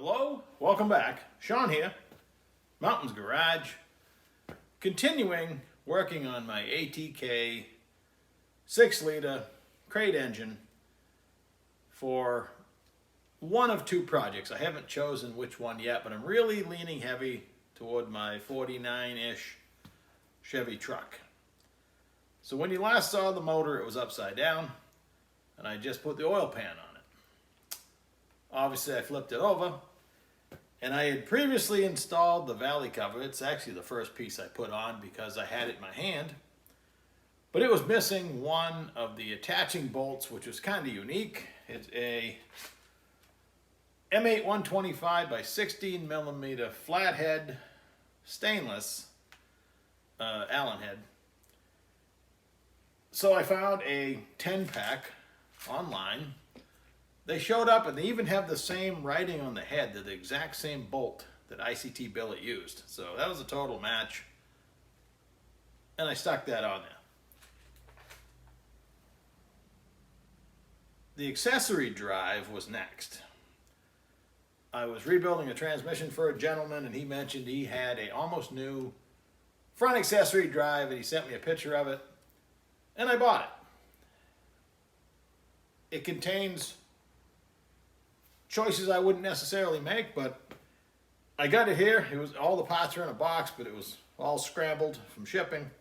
Hello, welcome back. Sean here, Mountains Garage. Continuing working on my ATK 6-liter crate engine for one of two projects. I haven't chosen which one yet, but I'm really leaning heavy toward my 49-ish Chevy truck. So when you last saw the motor, it was upside down, and I just put the oil pan on it. Obviously, I flipped it over, and I had previously installed the valley cover. It's actually the first piece I put on because I had it in my hand, but it was missing one of the attaching bolts, which was kind of unique. It's a M8 125 by 16 millimeter flathead stainless Allen head. So I found a 10-pack online. They showed up and they even have the same writing on the head. They're the exact same bolt that ICT Billet used. So that was a total match. And I stuck that on there. The accessory drive was next. I was rebuilding a transmission for a gentleman, and he mentioned he had a almost new front accessory drive, and he sent me a picture of it, and I bought it. It contains choices I wouldn't necessarily make, but I got it here. It was all the parts are in a box, but it was all scrambled from shipping,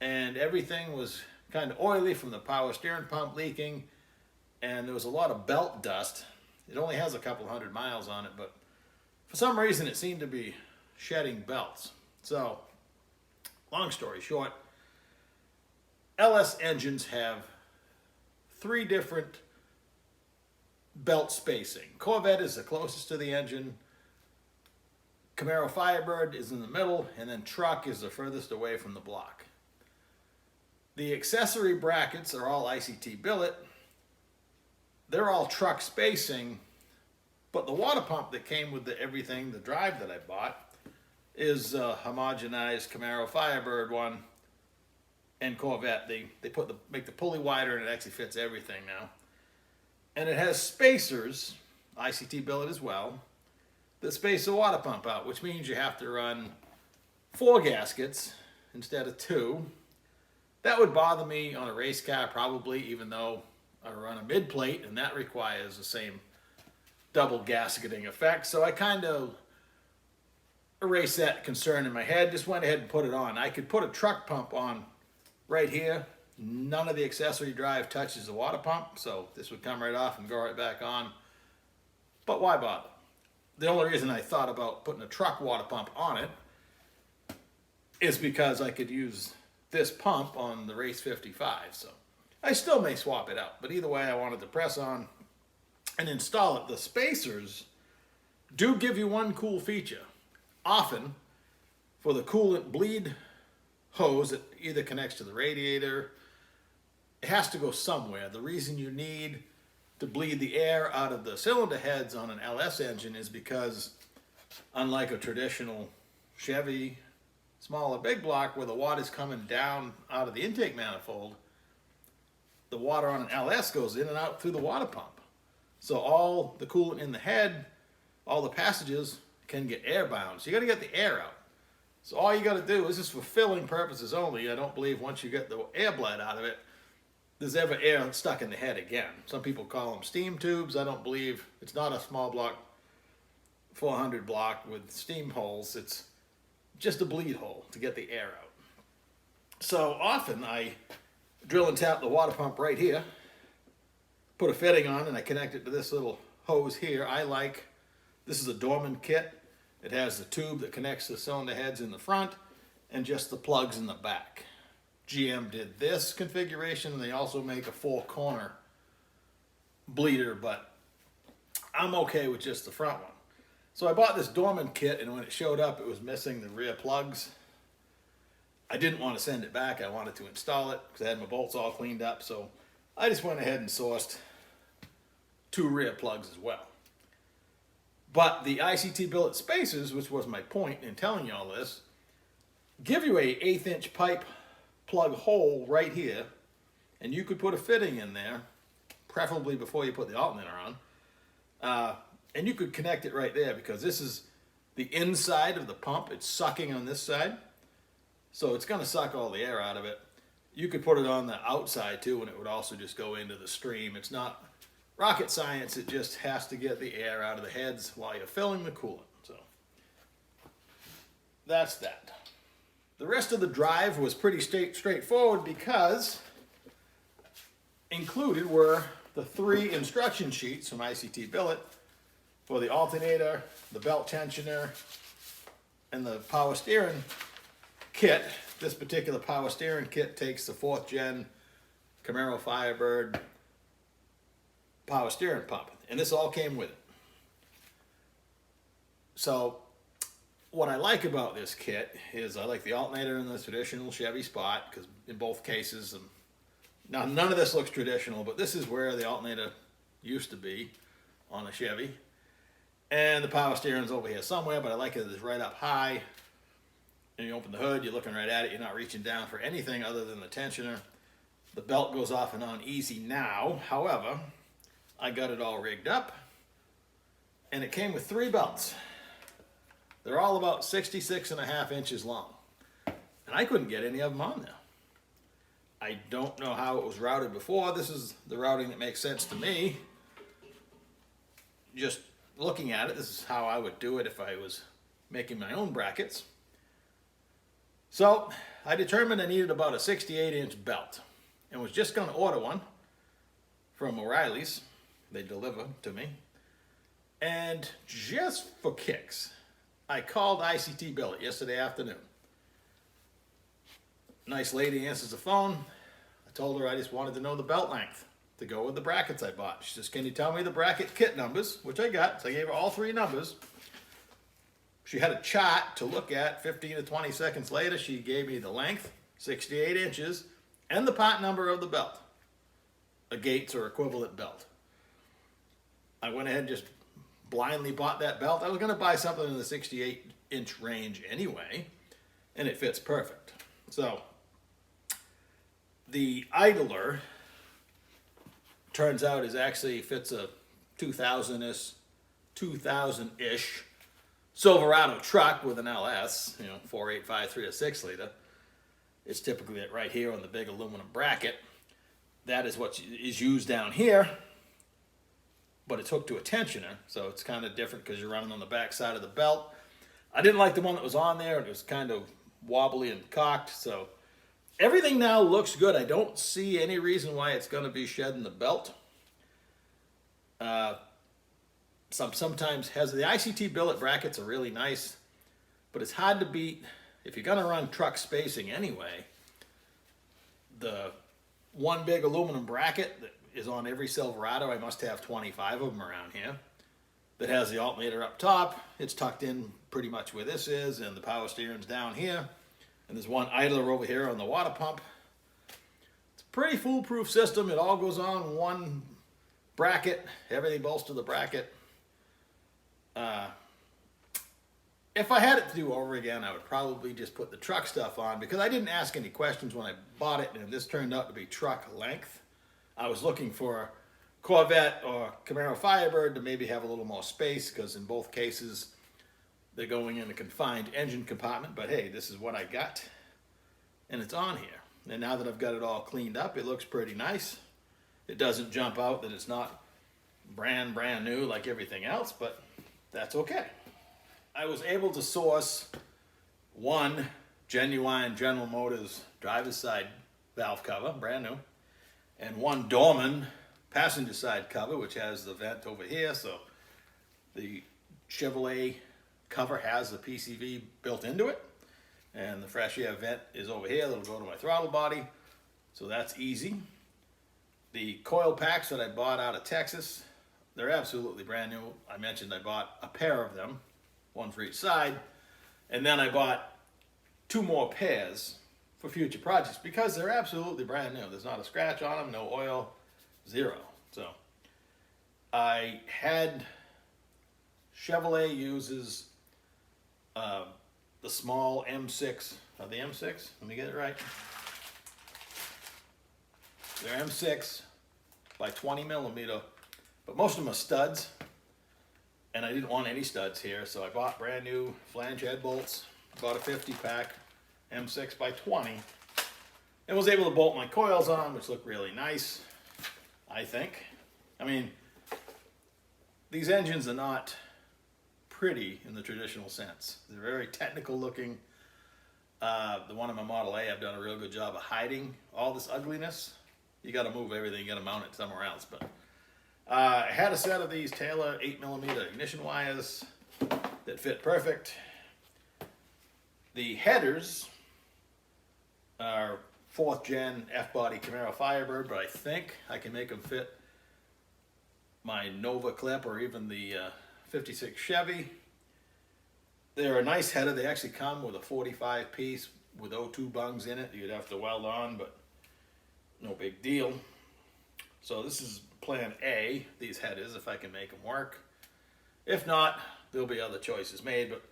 and everything was kind of oily from the power steering pump leaking, and there was a lot of belt dust. It only has a couple hundred miles on it, but for some reason it seemed to be shedding belts. So, long story short, LS engines have 3 different belt spacing. Corvette is the closest to the engine, Camaro Firebird is in the middle, and then truck is the furthest away from the block. The accessory brackets are all ICT Billet. They're all truck spacing, but the water pump that came with everything, the drive that I bought, is a homogenized Camaro Firebird one and Corvette. They make the pulley wider, and it actually fits everything now. And it has spacers, ICT Billet as well, that space the water pump out, which means you have to run 4 gaskets instead of 2. That would bother me on a race car probably, even though I run a mid-plate, and that requires the same double gasketing effect. So I kind of erased that concern in my head, just went ahead and put it on. I could put a truck pump on right here. None of the accessory drive touches the water pump, so this would come right off and go right back on. But why bother? The only reason I thought about putting a truck water pump on it is because I could use this pump on the Race 55. So I still may swap it out, but either way I wanted to press on and install it. The spacers do give you one cool feature. Often, for the coolant bleed hose that either connects to the radiator, it has to go somewhere. The reason you need to bleed the air out of the cylinder heads on an LS engine is because, unlike a traditional Chevy small or big block where the water's coming down out of the intake manifold, the water on an LS goes in and out through the water pump. So all the coolant in the head, all the passages can get airbound. So you got to get the air out. So all you got to do is, just for filling purposes only, I don't believe once you get the air bled out of it, there's ever air stuck in the head again. Some people call them steam tubes. I don't believe, it's not a small block 400 block with steam holes. It's just a bleed hole to get the air out. So often I drill and tap the water pump right here, put a fitting on, and I connect it to this little hose here. This is a Dorman kit. It has the tube that connects the cylinder heads in the front and just the plugs in the back. GM did this configuration, and they also make a 4-corner bleeder, but I'm okay with just the front one. So I bought this Dorman kit, and when it showed up, it was missing the rear plugs. I didn't want to send it back. I wanted to install it because I had my bolts all cleaned up, so I just went ahead and sourced 2 rear plugs as well. But the ICT Billet spacers, which was my point in telling you all this, give you a 1/8-inch pipe plug hole right here, and you could put a fitting in there, preferably before you put the alternator on, And you could connect it right there because this is the inside of the pump. It's sucking on this side. So it's going to suck all the air out of it. You could put it on the outside too, and it would also just go into the stream. It's not rocket science. It just has to get the air out of the heads while you're filling the coolant. So that's that. The rest of the drive was pretty straightforward because included were the 3 instruction sheets from ICT Billet for the alternator, the belt tensioner, and the power steering kit. This particular power steering kit takes the 4th gen Camaro Firebird power steering pump, and this all came with it. So what I like about this kit is I like the alternator in the traditional Chevy spot, because in both cases, now none of this looks traditional, but this is where the alternator used to be on a Chevy. And the power steering's over here somewhere, but I like it. It's right up high. And you open the hood, you're looking right at it. You're not reaching down for anything other than the tensioner. The belt goes off and on easy now. However, I got it all rigged up, and it came with 3 belts. They're all about 66.5 inches long. And I couldn't get any of them on there. I don't know how it was routed before. This is the routing that makes sense to me. Just looking at it, this is how I would do it if I was making my own brackets. So I determined I needed about a 68-inch belt and was just going to order one from O'Reilly's. They deliver to me. And just for kicks, I called ICT Billet yesterday afternoon. Nice lady answers the phone. I told her I just wanted to know the belt length to go with the brackets I bought. She says, can you tell me the bracket kit numbers? Which I got, so I gave her all 3 numbers. She had a chart to look at. 15 to 20 seconds later, she gave me the length, 68 inches, and the part number of the belt, a Gates or equivalent belt. I went ahead and just blindly bought that belt. I was going to buy something in the 68-inch range anyway, and it fits perfect. So the idler turns out is actually fits a 2000-ish Silverado truck with an LS, 4.85 3.6 liter. It's typically right here on the big aluminum bracket. That is what is used down here, but it's hooked to a tensioner, so it's kind of different because you're running on the back side of the belt. I didn't like the one that was on there. It was kind of wobbly and cocked, so everything now looks good. I don't see any reason why it's going to be shedding the belt. Sometimes has the ICT billet brackets are really nice, but it's hard to beat if you're going to run truck spacing anyway. The one big aluminum bracket that is on every Silverado, I must have 25 of them around here, that has the alternator up top. It's tucked in pretty much where this is, and the power steering's down here. And there's one idler over here on the water pump. It's a pretty foolproof system. It all goes on one bracket. Everything bolts to the bracket. If I had it to do over again, I would probably just put the truck stuff on, because I didn't ask any questions when I bought it, and this turned out to be truck length. I was looking for a Corvette or Camaro Firebird to maybe have a little more space, because in both cases they're going in a confined engine compartment. But hey, this is what I got, and it's on here. And now that I've got it all cleaned up, it looks pretty nice. It doesn't jump out that it's not brand new like everything else, but that's okay. I was able to source one genuine General Motors driver's side valve cover, brand new, and one Dorman passenger side cover, which has the vent over here. So the Chevrolet cover has the PCV built into it, and the fresh air vent is over here. That'll go to my throttle body, so that's easy. The coil packs that I bought out of Texas, they're absolutely brand new. I mentioned I bought a pair of them, one for each side, and then I bought 2 more pairs for future projects because they're absolutely brand new. There's not a scratch on them, no oil, 0. So I had Chevrolet uses the small M6. Are they M6? Let me get it right. They're M6 by 20 millimeter, but most of them are studs. and I didn't want any studs here, so I bought brand new flange head bolts, bought a 50 pack M6 by 20, and was able to bolt my coils on, which look really nice, I think. I mean, these engines are not pretty in the traditional sense. They're very technical looking. The one in my Model A, I've done a real good job of hiding all this ugliness. You got to move everything, you got to mount it somewhere else. But I had a set of these Taylor 8mm ignition wires that fit perfect. The headers are 4th gen F-body Camaro Firebird, but I think I can make them fit my Nova Clip or even the 56 Chevy. They're a nice header. They actually come with a 45 piece with O2 bungs in it. You'd have to weld on, but no big deal. So this is plan A, these headers, if I can make them work. If not, there'll be other choices made, but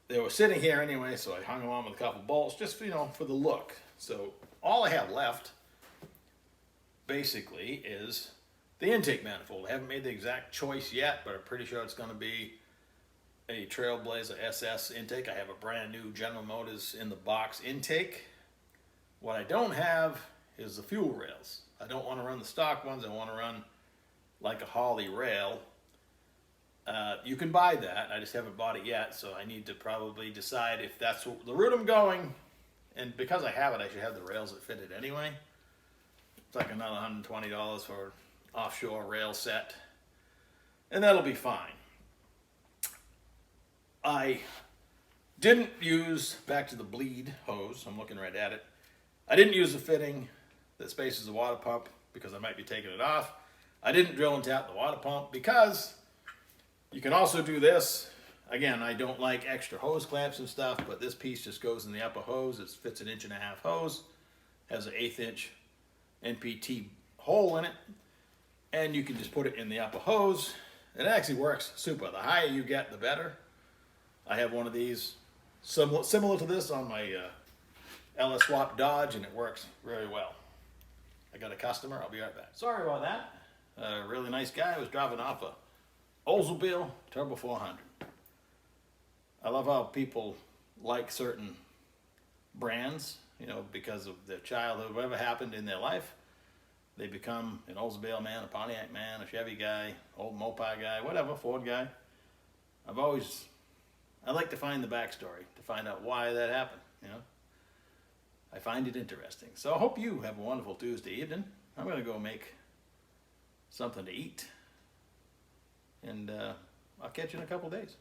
they were sitting here anyway, so I hung them on with a couple bolts just, you know, for the look. So all I have left, basically, is the intake manifold. I haven't made the exact choice yet, but I'm pretty sure it's going to be a Trailblazer SS intake. I have a brand new General Motors in the box intake. What I don't have is the fuel rails. I don't want to run the stock ones. I want to run like a Harley rail. You can buy that. I just haven't bought it yet, so I need to probably decide if that's the route I'm going. And because I have it, I should have the rails that fit it anyway. It's like another $120 for offshore rail set, and that'll be fine. I didn't use, back to the bleed hose, I'm looking right at it, I didn't use the fitting that spaces the water pump because I might be taking it off. I didn't drill and tap the water pump because you can also do this. Again, I don't like extra hose clamps and stuff, but this piece just goes in the upper hose. It fits an 1.5 inch hose, has an 1/8 inch NPT hole in it, and you can just put it in the upper hose. It actually works super. The higher you get, the better. I have one of these similar to this on my LS Swap Dodge, and it works very well. I got a customer. I'll be right back. Sorry about that. A really nice guy was driving off a Oldsmobile Turbo 400. I love how people like certain brands, you know, because of their childhood, whatever happened in their life. They become an Oldsmobile man, a Pontiac man, a Chevy guy, old Mopar guy, whatever, Ford guy. I like to find the backstory, to find out why that happened, you know. I find it interesting. So I hope you have a wonderful Tuesday evening. I'm going to go make something to eat, and I'll catch you in a couple days.